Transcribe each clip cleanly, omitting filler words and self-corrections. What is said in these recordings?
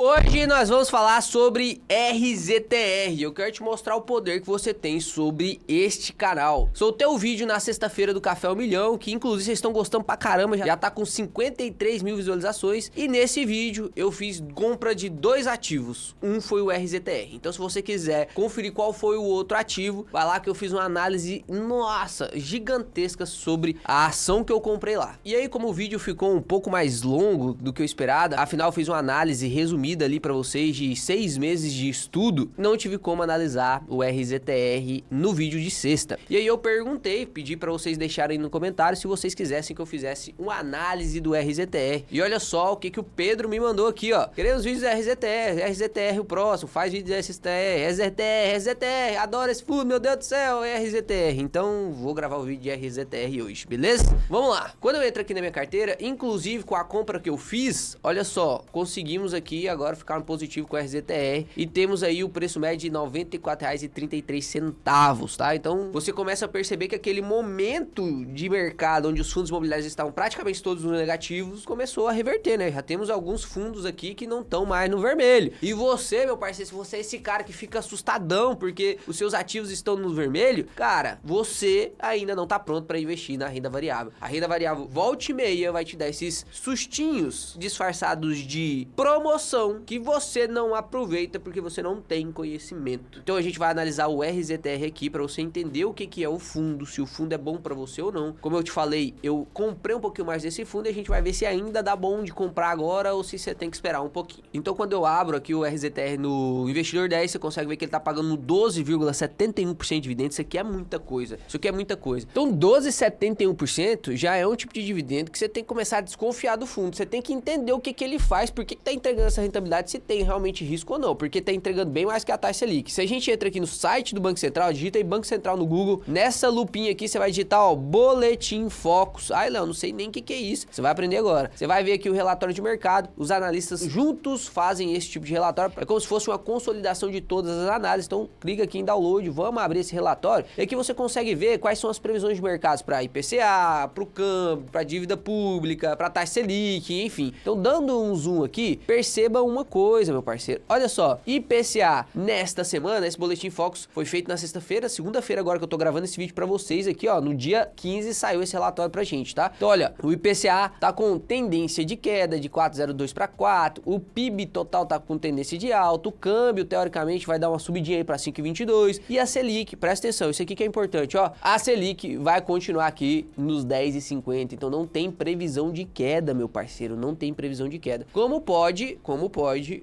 Hoje nós vamos falar sobre RZTR. Eu quero te mostrar o poder que você tem sobre este canal. Soltei o vídeo na sexta-feira do Café 1 Milhão, que inclusive vocês estão gostando pra caramba, já tá com 53 mil visualizações. E nesse vídeo eu fiz compra de 2 ativos. Um foi o RZTR. Então se você quiser conferir qual foi o outro ativo, vai lá que eu fiz uma análise, nossa, gigantesca sobre a ação que eu comprei lá. E aí, como o vídeo ficou um pouco mais longo do que eu esperava, afinal eu fiz uma análise resumida ali pra vocês de 6 meses de estudo, não tive como analisar o RZTR no vídeo de sexta. E aí eu perguntei, pedi pra vocês deixarem no comentário se vocês quisessem que eu fizesse uma análise do RZTR. E olha só o que o Pedro me mandou aqui, ó. Queremos vídeos do RZTR, RZTR o próximo, faz vídeo do RZTR, RZTR, adoro esse fundo, meu Deus do céu, RZTR. Então vou gravar o vídeo de RZTR hoje, beleza? Vamos lá. Quando eu entro aqui na minha carteira, inclusive com a compra que eu fiz, olha só, conseguimos aqui agora ficar no positivo com o RZTR e temos aí o preço médio de R$ 94,33, tá? Então você começa a perceber que aquele momento de mercado onde os fundos imobiliários estavam praticamente todos no negativos começou a reverter, né? Já temos alguns fundos aqui que não estão mais no vermelho. E você, meu parceiro, se você é esse cara que fica assustadão porque os seus ativos estão no vermelho, cara, você ainda não tá pronto para investir na renda variável. A renda variável volta e meia vai te dar esses sustinhos disfarçados de promoção que você não aproveita porque você não tem conhecimento. Então a gente vai analisar o RZTR aqui para você entender o que é o fundo, se o fundo é bom para você ou não. Como eu te falei, eu comprei um pouquinho mais desse fundo e a gente vai ver se ainda dá bom de comprar agora ou se você tem que esperar um pouquinho. Então quando eu abro aqui o RZTR no Investidor 10, você consegue ver que ele tá pagando 12,71% de dividendo. Isso aqui é muita coisa. Isso aqui é muita coisa. Então 12,71% já é um tipo de dividendo que você tem que começar a desconfiar do fundo. Você tem que entender o que ele faz, por que tá entregando essa rentabilidade, se tem realmente risco ou não, porque tá entregando bem mais que a taxa Selic. Se a gente entra aqui no site do Banco Central, digita aí Banco Central no Google, nessa lupinha aqui você vai digitar, ó, Boletim Focus. Ai, Léo, não sei nem o que é isso. Você vai aprender agora. Você vai ver aqui o relatório de mercado, os analistas juntos fazem esse tipo de relatório, é como se fosse uma consolidação de todas as análises. Então clica aqui em download, vamos abrir esse relatório, e aqui você consegue ver quais são as previsões de mercados para IPCA, para o câmbio, para dívida pública, para taxa Selic, enfim. Então dando um zoom aqui, perceba uma coisa, meu parceiro. Olha só, IPCA nesta semana, esse Boletim Focus foi feito na sexta-feira, segunda-feira agora que eu tô gravando esse vídeo pra vocês aqui, ó, no dia 15 saiu esse relatório pra gente, tá? Então olha, o IPCA tá com tendência de queda de 4,02 para 4, o PIB total tá com tendência de alta, o câmbio teoricamente vai dar uma subidinha aí pra 5,22 e a Selic, presta atenção, isso aqui que é importante, ó, a Selic vai continuar aqui nos 10,50, então não tem previsão de queda, meu parceiro, não tem previsão de queda. Como pode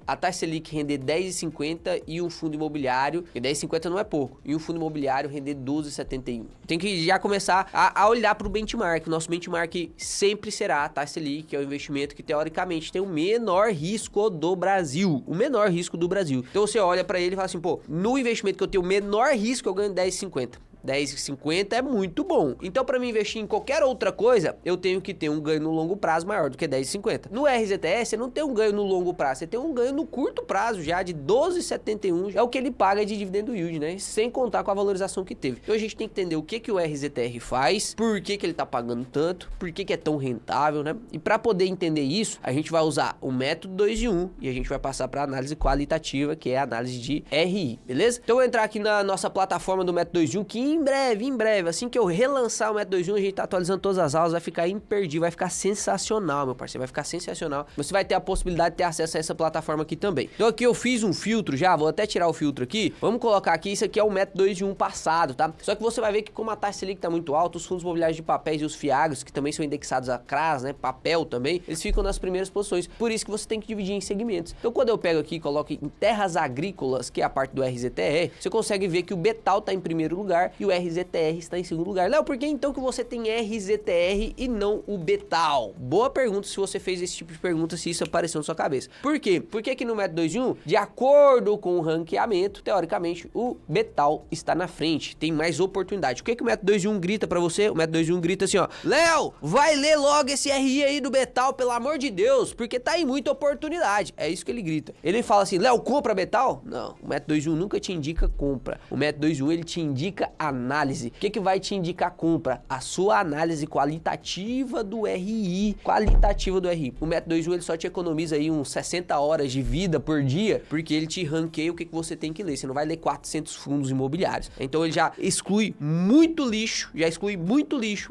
a taxa Selic render 10,50 e um fundo imobiliário, e 10,50 não é pouco, e um fundo imobiliário render 12,71. Tem que já começar a olhar para o benchmark. Nosso benchmark sempre será a taxa Selic, que é o investimento que teoricamente tem o menor risco do Brasil. O menor risco do Brasil. Então você olha para ele e fala assim, pô, no investimento que eu tenho o menor risco, eu ganho 10,50. 10,50 é muito bom. Então, para me investir em qualquer outra coisa, eu tenho que ter um ganho no longo prazo maior do que 10,50. No RZTR, você não tem um ganho no longo prazo, você tem um ganho no curto prazo já de 12,71. É o que ele paga de dividendo yield, né? Sem contar com a valorização que teve. Então, a gente tem que entender o que o RZTR faz, por que ele tá pagando tanto, por que é tão rentável, né? E para poder entender isso, a gente vai usar o método 2 em 1 e a gente vai passar para análise qualitativa, que é a análise de RI, beleza? Então, eu vou entrar aqui na nossa plataforma do método 2 em 1, que em breve, assim que eu relançar o método 2 em 1, a gente tá atualizando todas as aulas, vai ficar imperdível, vai ficar sensacional, meu parceiro, vai ficar sensacional. Você vai ter a possibilidade de ter acesso a essa plataforma aqui também. Então aqui eu fiz um filtro já, vou até tirar o filtro aqui, vamos colocar aqui, isso aqui é o método 2 em 1 passado, tá? Só que você vai ver que como a taxa Selic tá muito alta, os fundos imobiliários de papéis e os FIAGs, que também são indexados a CRAS, né, papel também, eles ficam nas primeiras posições, por isso que você tem que dividir em segmentos. Então quando eu pego aqui e coloco em terras agrícolas, que é a parte do RZTR, você consegue ver que o Betal tá em primeiro lugar e o RZTR está em segundo lugar. Léo, por que então que você tem RZTR e não o Betal? Boa pergunta se você fez esse tipo de pergunta, se isso apareceu na sua cabeça. Por quê? Porque aqui no método 2 em 1, de acordo com o ranqueamento, teoricamente, o Betal está na frente, tem mais oportunidade. O que o método 2 em 1 grita pra você? O método 2 em 1 grita assim, ó, Léo, vai ler logo esse RI aí do Betal, pelo amor de Deus, porque tá aí muita oportunidade. É isso que ele grita. Ele fala assim, Léo, compra Betal? Não, o método 2 em 1 nunca te indica compra. O método 2 em 1, ele te indica análise. O que vai te indicar compra? A sua análise qualitativa do RI. Qualitativa do RI. O método 21 ele só te economiza aí uns 60 horas de vida por dia, porque ele te ranqueia o que você tem que ler. Você não vai ler 400 fundos imobiliários. Então ele já exclui muito lixo,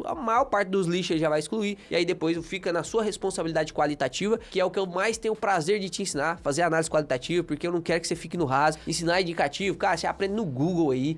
a maior parte dos lixos ele já vai excluir, e aí depois fica na sua responsabilidade qualitativa, que é o que eu mais tenho o prazer de te ensinar, fazer análise qualitativa, porque eu não quero que você fique no raso, ensinar indicativo, cara, você aprende no Google aí,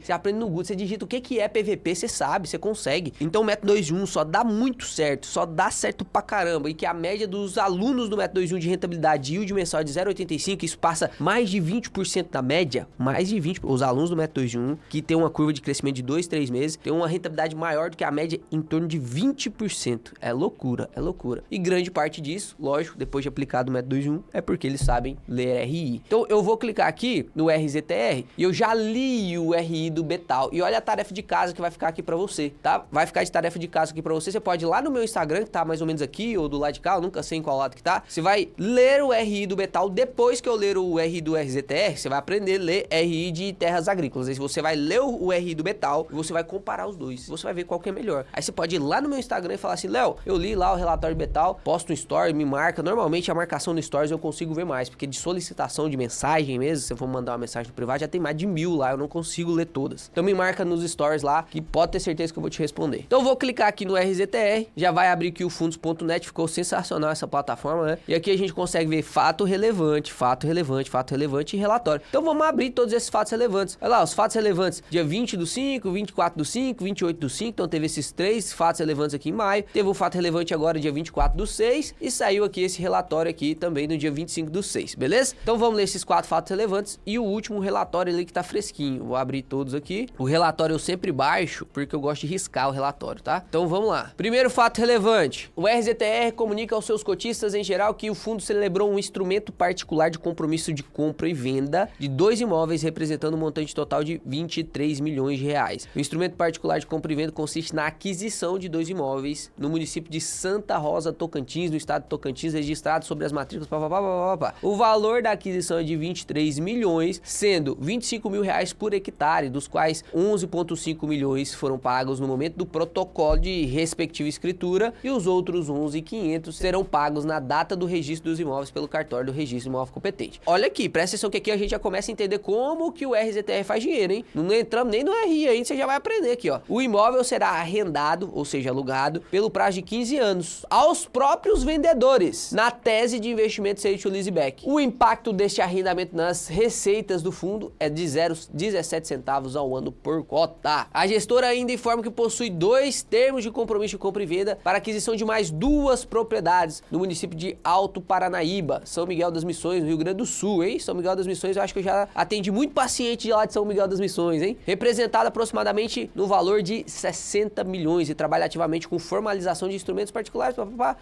você digita o que é PVP, você sabe, você consegue. Então o método 2 em 1 só dá muito certo, só dá certo pra caramba, e que a média dos alunos do método 2 em 1 de rentabilidade yield mensal de 0,85, isso passa mais de 20% da média, mais de 20%, os alunos do método 2 em 1, que tem uma curva de crescimento de 2, 3 meses, tem uma rentabilidade maior do que a média em torno de 20%. É loucura, é loucura. E grande parte disso, lógico, depois de aplicado o método 2 em 1, é porque eles sabem ler RI. Então eu vou clicar aqui no RZTR e eu já li o RI do Betal. E olha a tarefa de casa que vai ficar aqui pra você, tá? Vai ficar de tarefa de casa aqui pra você. Você pode ir lá no meu Instagram, que tá mais ou menos aqui, ou do lado de cá, eu nunca sei em qual lado que tá. Você vai ler o RI do Betal. Depois que eu ler o RI do RZTR, você vai aprender a ler RI de terras agrícolas. Aí você vai ler o RI do Betal e você vai comparar os dois. Você vai ver qual que é melhor. Aí você pode ir lá no meu Instagram e falar assim, Léo, eu li lá o relatório de Betal, posto um story, me marca. Normalmente a marcação no stories eu consigo ver mais, porque de solicitação de mensagem mesmo, se eu for mandar uma mensagem no privado, já tem mais de 1000 lá, eu não consigo ler todas. Então me marca nos stories lá, que pode ter certeza que eu vou te responder. Então eu vou clicar aqui no RZTR, já vai abrir aqui o fundos.net, ficou sensacional essa plataforma, né? E aqui a gente consegue ver fato relevante e relatório. Então vamos abrir todos esses fatos relevantes. Olha lá, os fatos relevantes, dia 20 do 5, 24 do 5, 28 do 5, então teve esses 3 fatos relevantes aqui em maio, teve um fato relevante agora dia 24 do 6 e saiu aqui esse relatório aqui também no dia 25 do 6, beleza? Então vamos ler esses 4 fatos relevantes e o último relatório ali que tá fresquinho. Vou abrir todos aqui. O relatório eu sempre baixo porque eu gosto de riscar o relatório, tá? Então vamos lá. Primeiro fato relevante. O RZTR comunica aos seus cotistas em geral que o fundo celebrou um instrumento particular de compromisso de compra e venda de 2 imóveis representando um montante total de 23 milhões de reais. O instrumento particular de compra e venda consiste na aquisição de 2 imóveis no município de Santa Rosa, Tocantins, no estado de Tocantins, registrado sobre as matrículas. O valor da aquisição é de 23 milhões, sendo 25 mil reais por hectare, dos quais 11,5 milhões foram pagos no momento do protocolo de respectiva escritura e os outros 11.500 serão pagos na data do registro dos imóveis pelo cartório do registro imóvel competente. Olha aqui, presta atenção que aqui a gente já começa a entender como que o RZTR faz dinheiro, hein? Não entramos nem no RI ainda, você já vai aprender aqui, ó. O imóvel será arrendado, ou seja, alugado, pelo prazo de 15 anos aos próprios vendedores, na tese de investimento sale to leaseback. O impacto deste arrendamento nas receitas do fundo é de 0,17 centavos ao ano por cota. A gestora ainda informa que possui 2 termos de compromisso de compra e venda para aquisição de mais 2 propriedades no município de Alto Paranaíba, São Miguel das Missões, no Rio Grande do Sul, hein? São Miguel das Missões, eu acho que eu já atendi muito paciente de lá de São Miguel das Missões, hein? Representado aproximadamente no valor de 60 milhões e trabalha ativamente com formalização de instrumentos particulares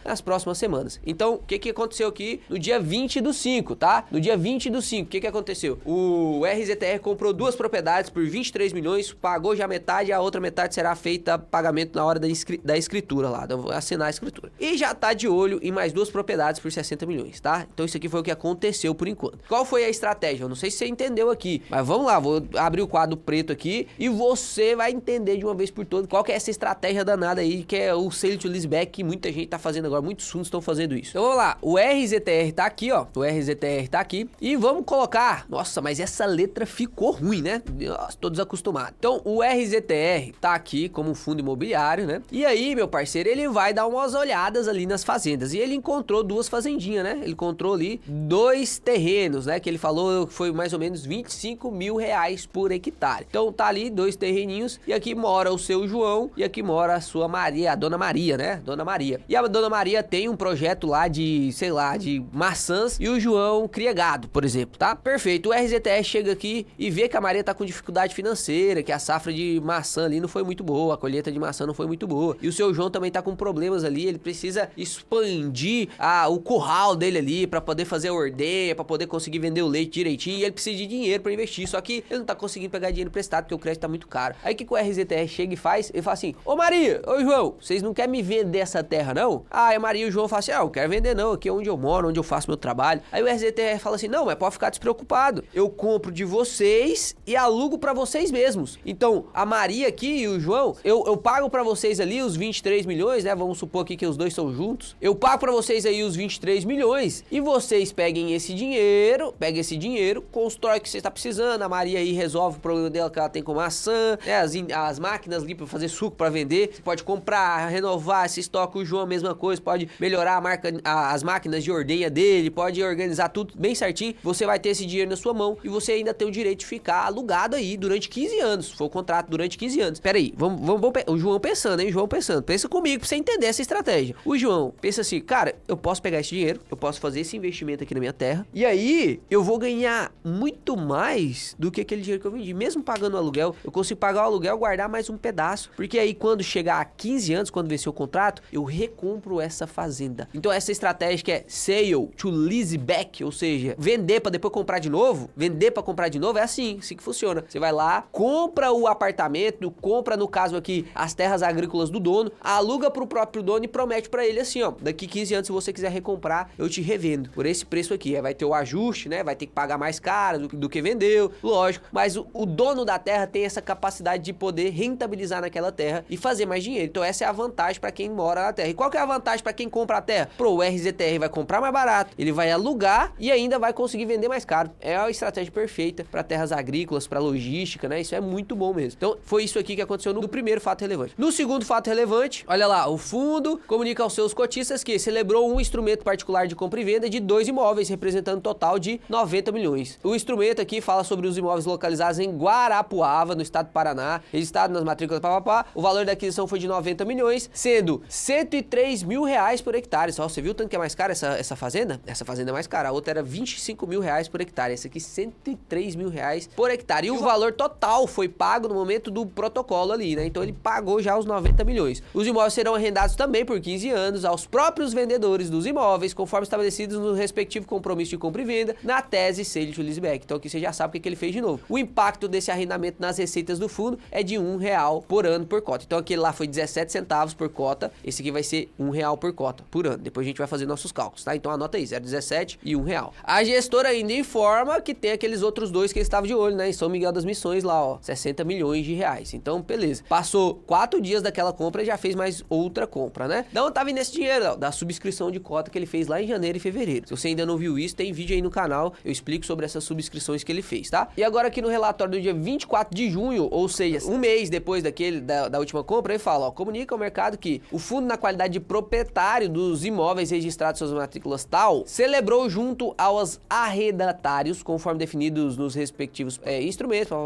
nas próximas semanas. Então, o que aconteceu aqui no dia 20 do 5, tá? No dia 20 do 5, o que aconteceu? O RZTR comprou 2 propriedades por 23 milhões, pagou já metade, a outra metade será feita pagamento na hora da escritura lá, eu vou assinar a escritura. E já tá de olho em mais 2 propriedades por 60 milhões, tá? Então isso aqui foi o que aconteceu por enquanto. Qual foi a estratégia? Eu não sei se você entendeu aqui, mas vamos lá, vou abrir o quadro preto aqui e você vai entender de uma vez por todas qual que é essa estratégia danada aí, que é o sale to leaseback, que muita gente tá fazendo agora, muitos fundos estão fazendo isso. Então vamos lá, o RZTR tá aqui, ó, o RZTR tá aqui e vamos colocar, nossa, mas essa letra ficou ruim, né? Nossa, tô desacostumado. Então o RZTR tá aqui como um fundo imobiliário, né? E aí, meu parceiro, ele vai dar umas olhadas ali nas fazendas e ele encontrou 2 fazendinhas, né? Ele encontrou ali 2 terrenos, né? Que ele falou que foi mais ou menos 25 mil reais por hectare. Então tá ali 2 terreninhos e aqui mora o seu João e aqui mora a sua Maria, a Dona Maria, né? Dona Maria. E a Dona Maria tem um projeto lá de, sei lá, de maçãs e o João cria gado, por exemplo, tá? Perfeito. O RZTR chega aqui e vê que a Maria tá com dificuldade financeira, que a safra de maçã ali não foi muito boa, a colheita de maçã não foi muito boa. E o seu João também tá com problemas ali, ele precisa expandir o curral dele ali pra poder fazer a ordenha, pra poder conseguir vender o leite direitinho, e ele precisa de dinheiro pra investir, só que ele não tá conseguindo pegar dinheiro emprestado porque o crédito tá muito caro. Aí o que o RZTR chega e faz? Ele fala assim: ô Maria, ô João, vocês não querem me vender essa terra não? Aí a Maria e o João falam assim: eu quero vender não, aqui é onde eu moro, onde eu faço meu trabalho. Aí o RZTR fala assim: não, mas pode ficar despreocupado, eu compro de vocês e alugo pra vocês mesmos. Então Então, a Maria aqui e o João, eu pago pra vocês ali os 23 milhões, né? Vamos supor aqui que os dois são juntos. Eu pago pra vocês aí os 23 milhões e vocês peguem esse dinheiro, constrói o que você está precisando. A Maria aí resolve o problema dela que ela tem com maçã, né? As máquinas ali pra fazer suco pra vender. Você pode comprar, renovar esse estoque. O João, a mesma coisa, pode melhorar as máquinas de ordenha dele, pode organizar tudo bem certinho. Você vai ter esse dinheiro na sua mão e você ainda tem o direito de ficar alugado aí durante 15 anos. Foi o contrato durante 15 anos. Pera aí, vamos o João pensando, hein? O João pensando. Pensa comigo pra você entender essa estratégia. O João pensa assim, cara, eu posso pegar esse dinheiro, eu posso fazer esse investimento aqui na minha terra e aí eu vou ganhar muito mais do que aquele dinheiro que eu vendi. Mesmo pagando o aluguel, eu consigo pagar o aluguel e guardar mais um pedaço. Porque aí quando chegar a 15 anos, quando vencer o contrato, eu recompro essa fazenda. Então essa estratégia que é sale to lease back, ou seja, vender pra depois comprar de novo, é assim que funciona. Você vai lá, compra o apartamento, compra no caso aqui as terras agrícolas do dono, aluga pro próprio dono e promete pra ele assim, ó, daqui 15 anos se você quiser recomprar, eu te revendo por esse preço aqui. Aí vai ter o ajuste, né? Vai ter que pagar mais caro do que vendeu, lógico, mas o dono da terra tem essa capacidade de poder rentabilizar naquela terra e fazer mais dinheiro. Então essa é a vantagem pra quem mora na terra. E qual que é a vantagem pra quem compra a terra? O RZTR vai comprar mais barato, ele vai alugar e ainda vai conseguir vender mais caro. É a estratégia perfeita para terras agrícolas, para logística, né? Isso é muito bom mesmo. Então, foi isso aqui que aconteceu no primeiro fato relevante. No segundo fato relevante, olha lá, o fundo comunica aos seus cotistas que celebrou um instrumento particular de compra e venda de 2 imóveis, representando um total de 90 milhões. O instrumento aqui fala sobre os imóveis localizados em Guarapuava, no estado do Paraná, registrado nas matrículas papapá. O valor da aquisição foi de 90 milhões, sendo 103 mil reais por hectare. Só você viu o tanto que é mais cara essa fazenda? Essa fazenda é mais cara. A outra era 25 mil reais por hectare. Essa aqui 103 mil reais por hectare. E o valor total foi pago no momento do protocolo ali, né? Então ele pagou já os 90 milhões. Os imóveis serão arrendados também por 15 anos aos próprios vendedores dos imóveis, conforme estabelecidos no respectivo compromisso de compra e venda, na tese sale to leaseback. Então aqui você já sabe o que ele fez de novo. O impacto desse arrendamento nas receitas do fundo é de R$1 por ano por cota. Então aquele lá foi 17 centavos por cota. Esse aqui vai ser R$1 por cota por ano. Depois a gente vai fazer nossos cálculos, tá? Então anota aí, 0,17 e R$1. A gestora ainda informa que tem aqueles outros dois que eles estavam de olho, né? Em São Miguel das Missões lá, ó, 60 milhões de reais. Então, beleza. Passou 4 dias daquela compra e já fez mais outra compra, né? Então tá vindo esse dinheiro, ó, da subscrição de cota que ele fez lá em janeiro e fevereiro. Se você ainda não viu isso, tem vídeo aí no canal, eu explico sobre essas subscrições que ele fez, tá? E agora aqui no relatório do dia 24 de junho, ou seja, um mês depois da última compra, ele fala, ó, comunica ao mercado que o fundo na qualidade de proprietário dos imóveis registrados suas matrículas tal, celebrou junto aos arrendatários, conforme definidos nos respectivos instrumentos,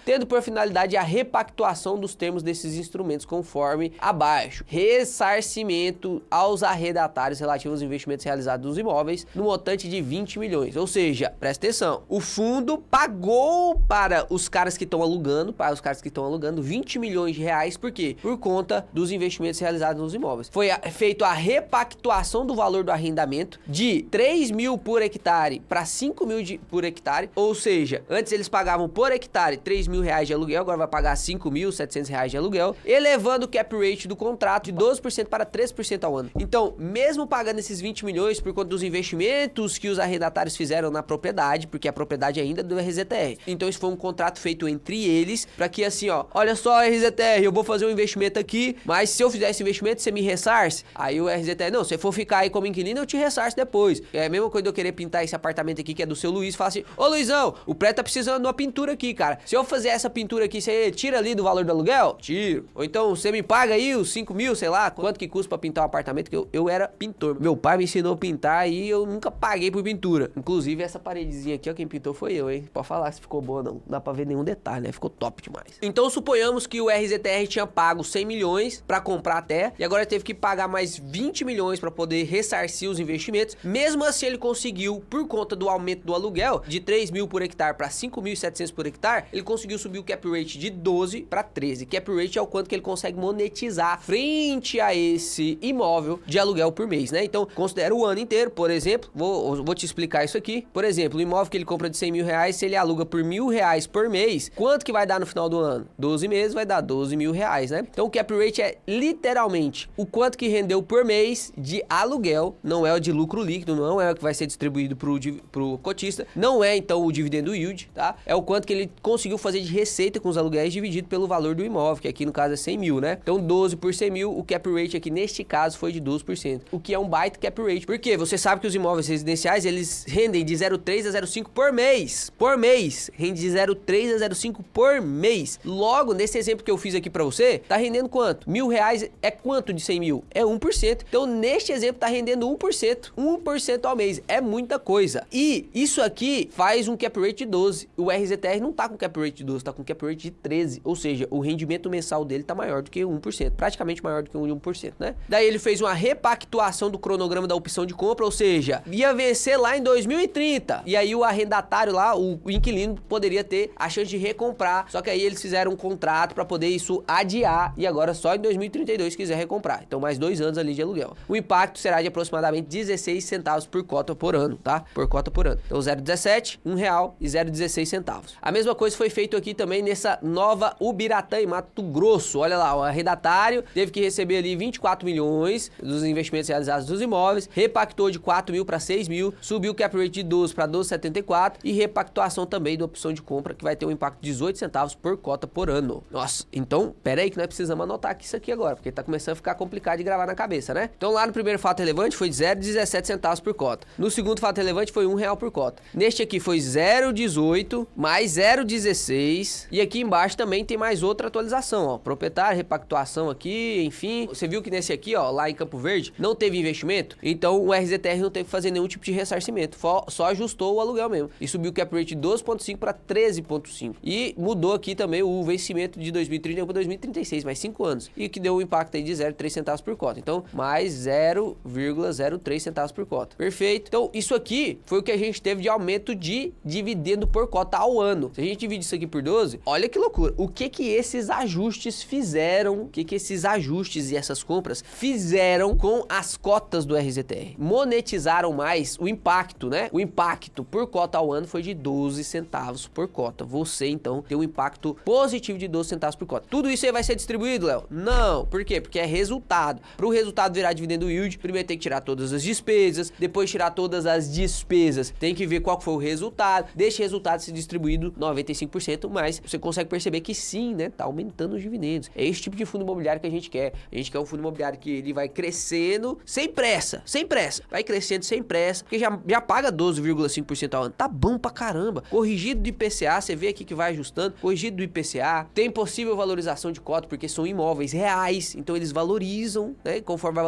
tendo por finalidade a repactuação dos termos desses instrumentos conforme abaixo. Ressarcimento aos arrendatários relativos aos investimentos realizados nos imóveis no montante de 20 milhões. Ou seja, presta atenção, o fundo pagou para os caras que estão alugando, 20 milhões de reais, por quê? Por conta dos investimentos realizados nos imóveis. Foi feito a repactuação do valor do arrendamento de 3 mil por hectare para 5 mil por hectare, ou seja, antes eles pagavam por hectare 3 mil reais de aluguel, agora vai pagar 5.700 reais de aluguel, elevando o cap rate do contrato de 12% para 3% ao ano. Então, mesmo pagando esses 20 milhões por conta dos investimentos que os arrendatários fizeram na propriedade, porque a propriedade ainda é do RZTR, então isso foi um contrato feito entre eles, para que assim, ó, olha só, RZTR, eu vou fazer um investimento aqui, mas se eu fizer esse investimento, você me ressarce? Aí o RZTR, não, se você for ficar aí como inquilino, eu te ressarço depois. É a mesma coisa de eu querer pintar esse apartamento aqui, que é do seu Luiz, fala assim, ô Luizão, o prédio tá precisando de uma pintura aqui, cara. Se eu fazer essa pintura aqui, você tira ali do valor do aluguel? Tiro. Ou então, você me paga aí os 5 mil, sei lá, quanto que custa pra pintar um apartamento, que eu era pintor. Meu pai me ensinou a pintar e eu nunca paguei por pintura. Inclusive, essa paredezinha aqui, ó, quem pintou foi eu, hein? Pode falar se ficou boa, não. Não dá pra ver nenhum detalhe, né? Ficou top demais. Então, suponhamos que o RZTR tinha pago 100 milhões pra comprar a terra e agora teve que pagar mais 20 milhões pra poder ressarcir os investimentos. Mesmo assim, ele conseguiu, por conta do aumento do aluguel, de 3 mil por hectare pra 5.700 por hectare, ele conseguiu subir o cap rate de 12 para 13. Cap rate é o quanto que ele consegue monetizar frente a esse imóvel de aluguel por mês, né? Então, considera o ano inteiro, por exemplo, vou te explicar isso aqui. Por exemplo, o imóvel que ele compra de 100 mil reais, se ele aluga por R$1.000 por mês, quanto que vai dar no final do ano? 12 meses vai dar 12 mil reais, né? Então, o cap rate é literalmente o quanto que rendeu por mês de aluguel, não é o de lucro líquido, não é o que vai ser distribuído pro cotista, não é então o dividendo yield, tá? É o quanto que ele conseguiu fazer de receita receita com os aluguéis dividido pelo valor do imóvel, que aqui no caso é 100 mil, né? Então 12 por 100 mil, o cap rate aqui neste caso foi de 12%, o que é um baita cap rate. Por quê? Você sabe que os imóveis residenciais, eles rendem de 0,3 a 0,5 por mês. Por mês. Rende de 0,3 a 0,5 por mês. Logo, nesse exemplo que eu fiz aqui pra você, tá rendendo quanto? R$1.000 é quanto de 100 mil? É 1%. Então, neste exemplo, tá rendendo 1%. 1% ao mês. É muita coisa. E isso aqui faz um cap rate de 12. O RZTR não tá com cap rate de 12, tá com cap rate de 13. Ou seja, o rendimento mensal dele tá maior do que 1%. Praticamente maior do que 1%, né? Daí ele fez uma repactuação do cronograma da opção de compra, ou seja, ia vencer lá em 2030. E aí o arrendatário lá, o inquilino, poderia ter a chance de recomprar. Só que aí eles fizeram um contrato para poder isso adiar e agora só em 2032 quiser recomprar. Então mais 2 anos ali de aluguel. O impacto será de aproximadamente 16 centavos por cota por ano, tá? Por cota por ano. Então 0,17, R$1 e 0,16 centavos. A mesma coisa foi feito aqui também nessa nova Ubiratã em Mato Grosso. Olha lá, o arrendatário teve que receber ali 24 milhões dos investimentos realizados dos imóveis, repactou de 4 mil para 6 mil, subiu o cap rate de 12 para 12,74 e repactuação também da opção de compra que vai ter um impacto de 18 centavos por cota por ano. Nossa, então, pera aí que nós precisamos anotar aqui isso aqui agora, porque tá começando a ficar complicado de gravar na cabeça, né? Então lá no primeiro fato relevante foi 0,17 centavos por cota. No segundo fato relevante foi R$1 por cota. Neste aqui foi 0,18 mais 0,16 e aqui embaixo também tem mais outra atualização, ó. Proprietário, repactuação aqui, enfim. Você viu que nesse aqui, ó, lá em Campo Verde, não teve investimento, então o RZTR não teve que fazer nenhum tipo de ressarcimento, só ajustou o aluguel mesmo. E subiu o cap rate de 12,5 para 13,5. E mudou aqui também o vencimento de 2031 para 2036, mais 5 anos. E que deu um impacto aí de 0,3 centavos por cota. Então, mais 0,03 centavos por cota. Perfeito. Então, isso aqui foi o que a gente teve de aumento de dividendo por cota ao ano. Se a gente divide isso aqui por 12, olha que loucura. O que que esses ajustes fizeram? O que que esses ajustes e essas compras fizeram com as cotas do RZTR? Monetizaram mais o impacto, né? O impacto por cota ao ano foi de 12 centavos por cota. Você, então, tem um impacto positivo de 12 centavos por cota. Tudo isso aí vai ser distribuído, Léo? Não. Por quê? Porque é resultado. Para o resultado virar dividendo yield, primeiro tem que tirar todas as despesas, depois tirar todas as despesas. Tem que ver qual foi o resultado. Deixa o resultado ser distribuído 95%, mas você consegue perceber que sim, né? Tá aumentando os dividendos. É esse tipo de fundo imobiliário que a gente quer. A gente quer um fundo imobiliário que ele vai crescendo sem pressa. Sem pressa. Vai crescendo sem pressa, porque já paga 12,5% ao ano. Tá bom pra caramba. Corrigido do IPCA, você vê aqui que vai ajustando. Corrigido do IPCA. Tem possível valorização de cota, porque são imóveis reais. Então eles valorizam, né? Conforme vai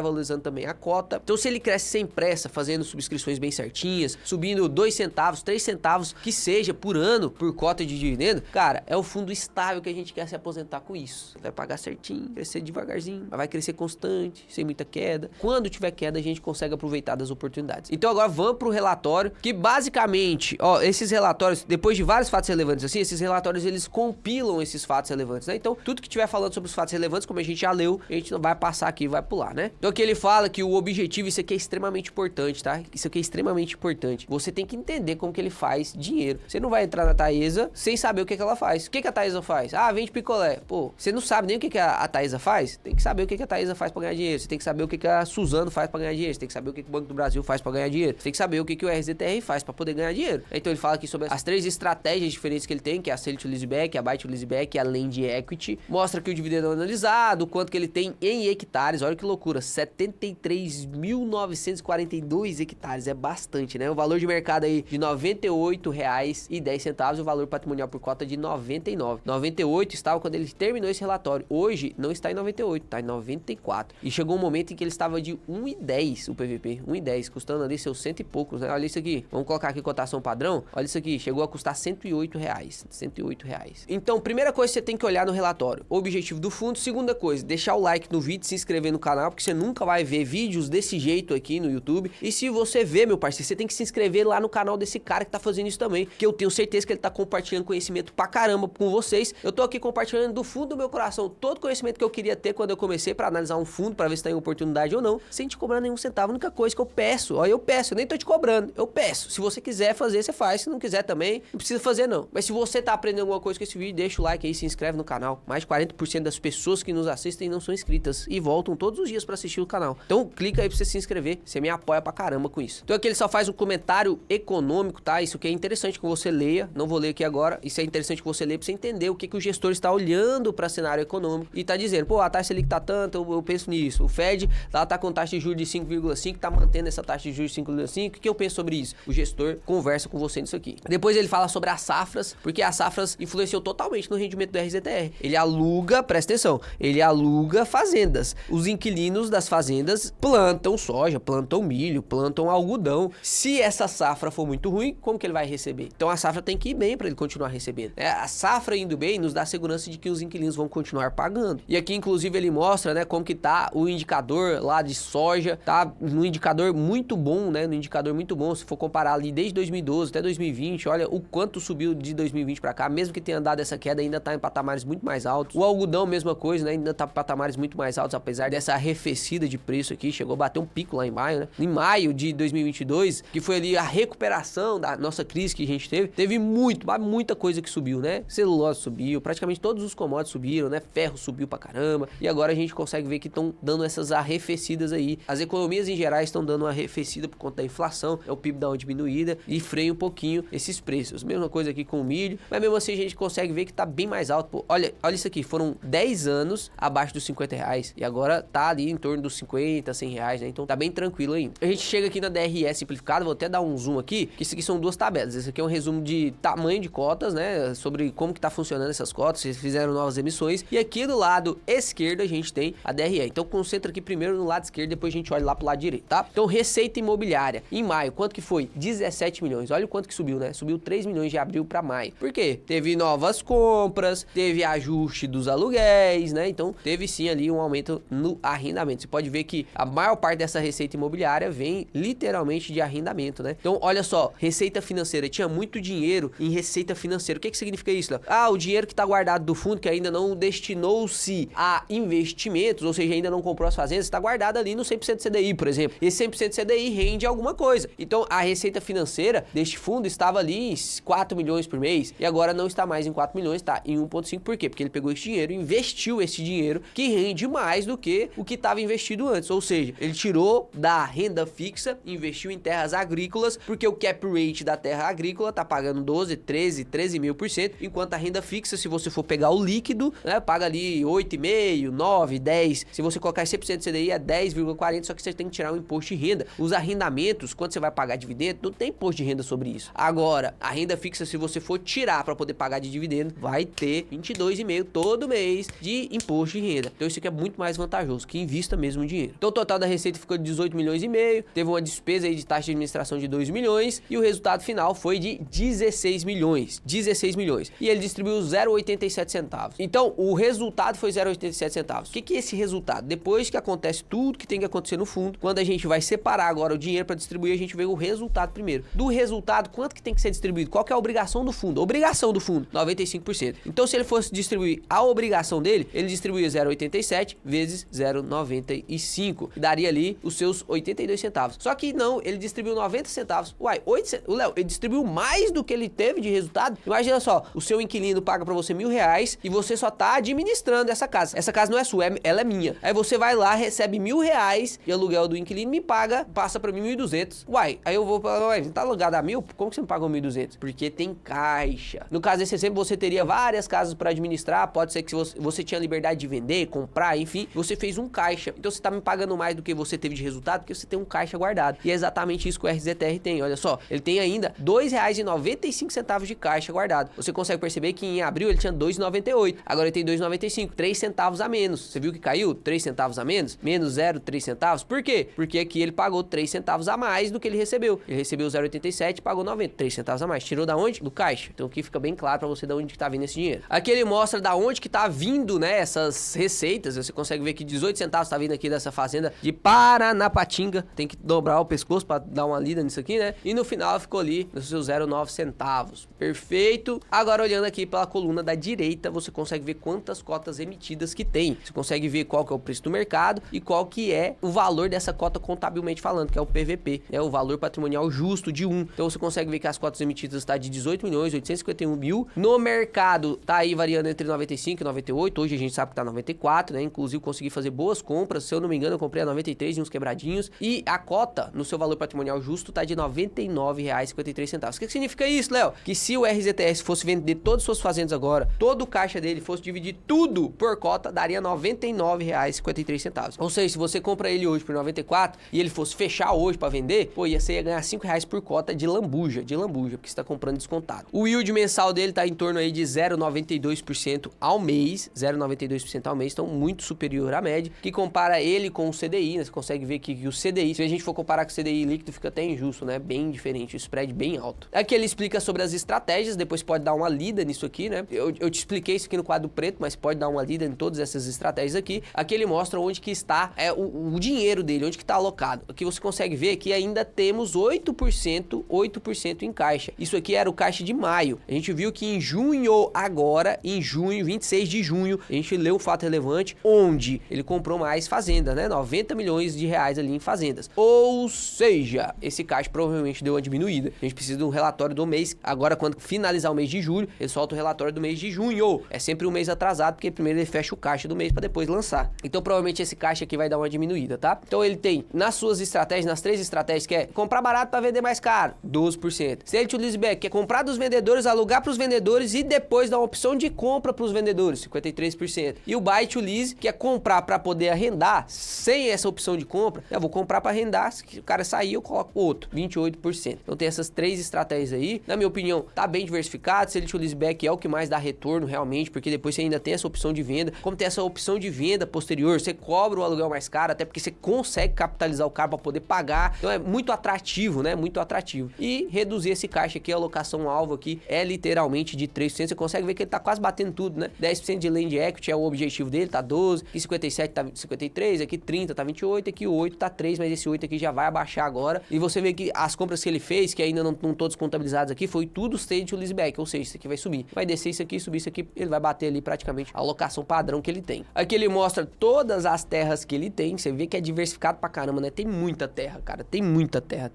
valorizando também a cota. Então se ele cresce sem pressa, fazendo subscrições bem certinhas, subindo 2 centavos, 3 centavos, que seja por ano, por cota de dividendo, cara, é o fundo estável que a gente quer se aposentar com isso. Vai pagar certinho, crescer devagarzinho, vai crescer constante, sem muita queda. Quando tiver queda, a gente consegue aproveitar das oportunidades. Então agora vamos pro relatório, que basicamente, ó, esses relatórios, depois de vários fatos relevantes assim, esses relatórios, eles compilam esses fatos relevantes, né? Então, tudo que tiver falando sobre os fatos relevantes, como a gente já leu, a gente não vai passar aqui e vai pular, né? Então aqui ele fala que o objetivo, isso aqui é extremamente importante, tá? Isso aqui é extremamente importante. Você tem que entender como que ele faz dinheiro. Você não vai entrar na Taesa sem saber o que que ela faz. O que que a Taesa faz? Ah, vende picolé. Pô, você não sabe nem o que que a Taesa faz? Tem que saber o que que a Taesa faz pra ganhar dinheiro. Você tem que saber o que que a Suzano faz pra ganhar dinheiro. Você tem que saber o que que o Banco do Brasil faz pra ganhar dinheiro. Você tem que saber o que que o RZTR faz pra poder ganhar dinheiro. Então ele fala aqui sobre as 3 estratégias diferentes que ele tem, que é a Sale to Leaseback, a Buy to Leaseback e a Land Equity. Mostra que o dividendo é analisado, o quanto que ele tem em hectares. Olha que loucura, 73.942 hectares. É bastante, né? O valor de mercado aí de R$ 98,10 e o valor patrimonial por cota de 99. 98 estava quando ele terminou esse relatório. Hoje não está em 98, está em 94. E chegou um momento em que ele estava de 1,10 o PVP, 1,10, custando ali seus cento e poucos, né? Olha isso aqui. Vamos colocar aqui cotação padrão. Olha isso aqui, chegou a custar R$ 108. R$ 108. Então, primeira coisa que você tem que olhar no relatório, o objetivo do fundo. Segunda coisa, deixar o like no vídeo, se inscrever no canal, porque você nunca vai ver vídeos desse jeito aqui no YouTube. E se você vê, meu parceiro, você tem que se inscrever lá no canal desse cara que tá fazendo isso também, que eu tenho certeza que ele tá compartilhando conhecimento pra caramba com vocês. Eu tô aqui compartilhando do fundo do meu coração todo o conhecimento que eu queria ter quando eu comecei pra analisar um fundo, pra ver se tem oportunidade ou não, sem te cobrar nenhum centavo. A única coisa que eu peço, ó, eu nem tô te cobrando, eu peço. Se você quiser fazer, você faz. Se não quiser também, não precisa fazer não. Mas se você tá aprendendo alguma coisa com esse vídeo, deixa o like aí, se inscreve no canal. Mais de 40% das pessoas que nos assistem não são inscritas e voltam todos os dias pra assistir o canal. Então clica aí pra você se inscrever, você me apoia pra caramba com isso. Então aqui ele só faz um comentário econômico, tá? Isso aqui é interessante que você leia, não vou ler aqui agora. Isso é interessante que você lê pra você entender o que, que o gestor está olhando para cenário econômico e tá dizendo, pô, a taxa Selic tá tanto, eu penso nisso. O Fed ela tá com taxa de juros de 5,5, tá mantendo essa taxa de juros de 5,5. O que eu penso sobre isso? O gestor conversa com você nisso aqui. Depois ele fala sobre as safras, porque as safras influenciou totalmente no rendimento do RZTR. Ele aluga, presta atenção, ele aluga fazendas. Os inquilinos das fazendas plantam soja, plantam milho, plantam algodão. Se essa safra for muito ruim, como que ele vai receber? Então a safra tem que ir bem para ele continuar recebendo. A safra indo bem nos dá segurança de que os inquilinos vão continuar pagando. E aqui, inclusive, ele mostra, né, como que tá o indicador lá de soja, tá no indicador muito bom, né, no indicador muito bom, se for comparar ali desde 2012 até 2020, olha o quanto subiu de 2020 para cá, mesmo que tenha dado essa queda, ainda tá em patamares muito mais altos. O algodão, mesma coisa, né, ainda tá em patamares muito mais altos, apesar dessa arrefecida de preço aqui, chegou a bater um pico lá em maio, né, em maio de 2022, que foi ali a recuperação da nossa crise que a gente teve muita coisa que subiu, né, celulose subiu, praticamente todos os commodities subiram, né, ferro subiu pra caramba, e agora a gente consegue ver que estão dando essas arrefecidas aí. As economias em geral estão dando uma arrefecida por conta da inflação, o PIB dá uma diminuída e freia um pouquinho esses preços. Mesma coisa aqui com o milho, mas mesmo assim a gente consegue ver que tá bem mais alto. Pô, olha isso aqui, foram 10 anos abaixo dos 50 reais e agora tá ali em torno dos 50, 100 reais, né? Então tá bem tranquilo ainda. A gente chega aqui na DRE simplificada, vou até dar um zoom aqui, que isso aqui são duas tabelas. Esse aqui é um resumo de tamanho de cotas, né? Sobre como que tá funcionando essas cotas, se fizeram novas emissões. E aqui do lado esquerdo a gente tem a DRE. Então concentra aqui primeiro no lado esquerdo, depois a gente olha lá pro lado direito, tá? Então receita imobiliária em maio, quanto que foi? 17 milhões. Olha o quanto que subiu, né? Subiu 3 milhões de abril para maio. Por quê? Teve novas compras, teve ajuste dos aluguéis, né? Então teve sim ali um aumento no arrendamento. Você pode ver que a maior parte dessa receita imobiliária vem literalmente de arrendamento, né? Então olha só, receita financeira, tinha muito dinheiro em receita financeira. O que que significa isso, Léo? Ah, o dinheiro que tá guardado do fundo, que ainda não destinou-se a investimentos, ou seja, ainda não comprou as fazendas, está guardado ali no 100% CDI, por exemplo. Esse 100% CDI rende alguma coisa. Então, a receita financeira deste fundo estava ali em 4 milhões por mês e agora não está mais em 4 milhões, está em 1,5. Por quê? Porque ele pegou esse dinheiro, investiu esse dinheiro que rende mais do que o que estava investido antes. Ou seja, ele tirou da renda fixa, investiu em terras agrícolas, porque o cap rate da terra agrícola está pagando 12, 13 mil por cento, enquanto a renda fixa, se você for pegar o líquido, né, paga ali 8,5, 9, 10. Se você colocar 100% de CDI é 10,40, só que você tem que tirar o imposto de renda. Os arrendamentos, quando você vai pagar dividendo, não tem imposto de renda sobre isso. Agora, a renda fixa, se você for tirar para poder pagar de dividendo, vai ter 22,5 todo mês de imposto de renda. Então isso aqui é muito mais vantajoso, que invista mesmo o dinheiro. Então o total da receita ficou de 18 milhões e meio, teve uma despesa aí de taxa de administração de 2 milhões e o resultado final foi de 16 milhões. 16 milhões. E ele distribuiu 0,87 centavos. Então, o resultado foi 0,87 centavos. O que é esse resultado? Depois que acontece tudo que tem que acontecer no fundo, quando a gente vai separar agora o dinheiro para distribuir, a gente vê o resultado primeiro. Do resultado, quanto que tem que ser distribuído? Qual que é a obrigação do fundo? Obrigação do fundo, 95%. Então, se ele fosse distribuir a obrigação dele, ele distribuía 0,87 vezes 0,95. E daria ali os seus 82 centavos. Só que não, ele distribuiu 90 centavos. Uai, o Léo, ele distribuiu mais do que ele teve de resultado? Imagina só, o seu inquilino paga para você R$1.000 e você só tá administrando essa casa. Essa casa não é sua, ela é minha. Aí você vai lá, recebe R$1.000 de aluguel do inquilino, me paga, passa pra mim 1.200. Uai, aí eu vou falar, uai, tá alugado a 1.000? Como que você me pagou 1.200? Porque tem caixa. No caso desse exemplo, você teria várias casas para administrar, pode ser que você tinha liberdade de vender, comprar, enfim, você fez um caixa. Então você tá me pagando mais do que você teve de resultado, porque você tem um caixa guardado. E é exatamente isso que o RZTR tem, olha só. Ele tem ainda R$2,95 de caixa guardado. Você consegue perceber que em abril ele tinha 2,98. Agora ele tem 2,95, 3 centavos a menos. Você viu que caiu? 3 centavos a menos? Menos 0,3 centavos. Por quê? Porque aqui ele pagou 3 centavos a mais do que ele recebeu. Ele recebeu 0,87 e pagou 90. 3 centavos a mais. Tirou da onde? Do caixa. Então aqui fica bem claro pra você de onde que tá vindo esse dinheiro. Aqui ele mostra da onde que tá vindo, né, essas receitas. Você consegue ver que 18 centavos tá vindo aqui dessa fazenda de Paranapatinga. Tem que dobrar o pescoço pra dar uma lida nisso aqui, né? E no final ficou ali nos seus 0,9 centavos. Perfeito. Agora olhando aqui pela coluna da direita, você consegue ver quantas cotas emitidas que tem. Você consegue ver qual que é o preço do mercado e qual que é o valor dessa cota contabilmente falando, que é o PVP, é o valor patrimonial justo de 1. Então você consegue ver que as cotas emitidas está de 18 milhões 851 mil. No mercado tá aí variando entre 95 e 98. Hoje a gente sabe que tá 94, né? Inclusive consegui fazer boas compras. Se eu não me engano, eu comprei a 93 e uns quebradinhos. E a cota no seu valor patrimonial justo tá de R$ 99,53. O que significa isso, Léo? Que se o RZTR RZTR, se fosse vender todas as suas fazendas agora, todo o caixa dele fosse dividir tudo por cota, daria R$ 99,53. Ou seja, se você compra ele hoje por 94 e ele fosse fechar hoje pra vender, pô, você ia ganhar R$5 por cota de lambuja, porque você tá comprando descontado. O yield mensal dele tá em torno aí de 0,92% ao mês, 0,92% ao mês, então muito superior à média, que compara ele com o CDI, né? Você consegue ver que o CDI, se a gente for comparar com o CDI líquido, fica até injusto, né? Bem diferente, o spread bem alto. Aqui ele explica sobre as estratégias, depois pode dar uma lida nisso aqui, né? Eu te expliquei isso aqui no quadro preto, mas pode dar uma lida em todas essas estratégias aqui. Aqui ele mostra onde que está o dinheiro dele, onde que está alocado. Aqui você consegue ver que ainda temos 8% em caixa. Isso aqui era o caixa de maio. A gente viu que em junho, agora, em junho, 26 de junho, a gente leu um fato relevante, onde ele comprou mais fazenda, né? 90 milhões de reais ali em fazendas. Ou seja, esse caixa provavelmente deu uma diminuída. A gente precisa de um relatório do mês. Agora, quando finalizar o mês de julho, ele solta o relatório do mês de junho. É sempre um mês atrasado, porque primeiro ele fecha o caixa do mês para depois lançar. Então, provavelmente esse caixa aqui vai dar uma diminuída, tá? Então, ele tem, nas suas estratégias, nas 3 estratégias, que é comprar barato para vender mais caro, 12%. Sell to leaseback, que é comprar dos vendedores, alugar para os vendedores e depois dar uma opção de compra para os vendedores, 53%. E o buy to lease, que é comprar para poder arrendar, sem essa opção de compra. Eu vou comprar para arrendar, se o cara sair, eu coloco outro, 28%. Então, tem essas 3 estratégias aí. Na minha opinião, tá bem diversificado. Sell to leaseback é o que mais dá retorno realmente, porque depois você ainda tem essa opção de venda. Como tem essa opção de venda posterior, você cobra o aluguel mais caro, até porque você consegue capitalizar o cara para poder pagar. Então é muito atrativo, né? Muito atrativo. E reduzir esse caixa aqui, a alocação alvo aqui é literalmente de 3%. Você consegue ver que ele tá quase batendo tudo, né? 10% de land equity é o objetivo dele, tá 12. Aqui 57 tá 53, aqui 30 tá 28, aqui 8 tá 3, mas esse 8 aqui já vai abaixar agora. E você vê que as compras que ele fez, que ainda não todos contabilizados aqui, foi tudo stage to leaseback, ou seja, isso aqui vai subir. Vai descer isso aqui, subir isso aqui, ele vai bater ali praticamente a alocação padrão que ele tem. Aqui ele mostra todas as terras que ele tem, você vê que é diversificado pra caramba, né? Tem muita terra, cara, tem muita terra.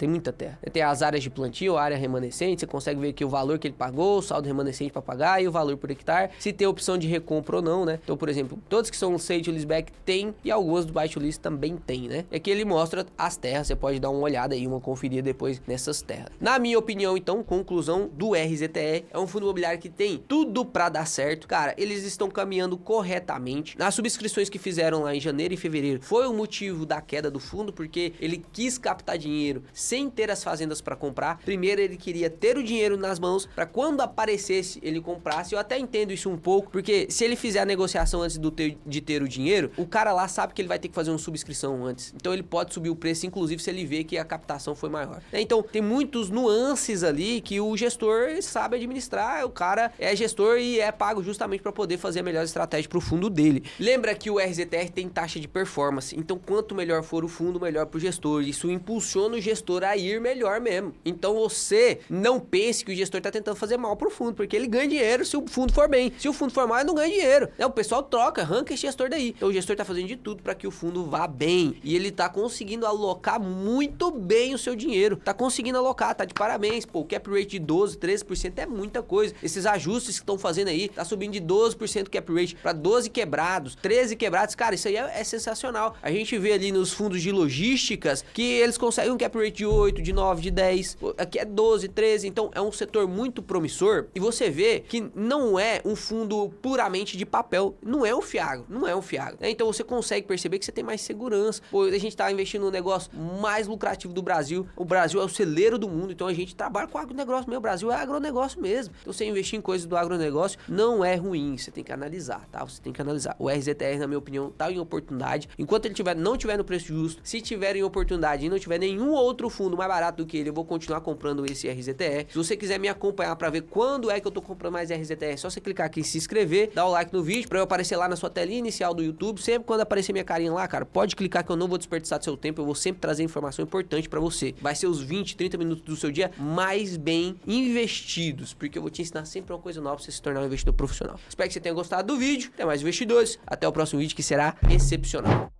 Tem as áreas de plantio, a área remanescente, você consegue ver aqui o valor que ele pagou, o saldo remanescente pra pagar e o valor por hectare, se tem opção de recompra ou não, né? Então, por exemplo, todos que são stage to leaseback tem e algumas do buy to lease também tem, né? Aqui ele mostra as terras, você pode dar uma olhada aí, uma conferida depois nessas terras. Na minha opinião, então, conclusão do RZTR, é um fundo imobiliário que tem tudo pra dar certo. Cara, eles estão caminhando corretamente. Nas subscrições que fizeram lá em janeiro e fevereiro, foi o motivo da queda do fundo, porque ele quis captar dinheiro sem ter as fazendas pra comprar. Primeiro ele queria ter o dinheiro nas mãos pra quando aparecesse ele comprasse. Eu até entendo isso um pouco, porque se ele fizer a negociação antes de ter o dinheiro, o cara lá sabe que ele vai ter que fazer uma subscrição antes. Então ele pode subir o preço, inclusive se ele vê que a captação foi maior. Então tem muitos nuances ali que o gestor sabe administrar. O cara é gestor e é pago justamente para poder fazer a melhor estratégia para o fundo dele. Lembra que o RZTR tem taxa de performance, então quanto melhor for o fundo, melhor para o gestor. Isso impulsiona o gestor a ir melhor mesmo. Então você não pense que o gestor tá tentando fazer mal pro fundo, porque ele ganha dinheiro se o fundo for bem. Se o fundo for mal, ele não ganha dinheiro. O pessoal troca, arranca esse gestor daí. Então o gestor tá fazendo de tudo para que o fundo vá bem. E ele tá conseguindo alocar muito bem o seu dinheiro. Tá conseguindo alocar, tá de parabéns. Pô, o cap rate de 12, 13% é muita coisa. Esses ajustes que estão fazendo aí, tá subindo de 12% cap rate para 12 quebrados, 13 quebrados. Cara, isso aí é sensacional. A gente vê ali nos fundos de logísticas que eles conseguem um cap rate de 8, de 9, de 10. Aqui é 12, 13. Então é um setor muito promissor. E você vê que não é um fundo puramente de papel. Não é um Fiagro. Não é um Fiagro. Então você consegue perceber que você tem mais segurança. Pô, a gente tá investindo no negócio mais lucrativo do Brasil. O Brasil é o celeiro do mundo. Então a gente trabalha com agronegócio. Meu Brasil é agronegócio mesmo. Então você investir em coisas do agronegócio não é ruim. Você tem que analisar, tá? Você tem que analisar. O RZTR, na minha opinião, tá em oportunidade. Enquanto ele não tiver no preço justo, se tiver em oportunidade e não tiver nenhum outro fundo mais barato do que ele, eu vou continuar comprando esse RZTR. Se você quiser me acompanhar para ver quando é que eu tô comprando mais RZTR, é só você clicar aqui em se inscrever, dar o like no vídeo para eu aparecer lá na sua telinha inicial do YouTube. Sempre quando aparecer minha carinha lá, cara, pode clicar que eu não vou desperdiçar do seu tempo, eu vou sempre trazer informação importante para você. Vai ser os 20, 30 minutos do seu dia mais bem investidos, porque eu vou te ensinar sempre uma coisa nova para você se tornar um investidor profissional. Espero que você tenha gostado do vídeo. Até mais investidores. Até o próximo vídeo que será excepcional.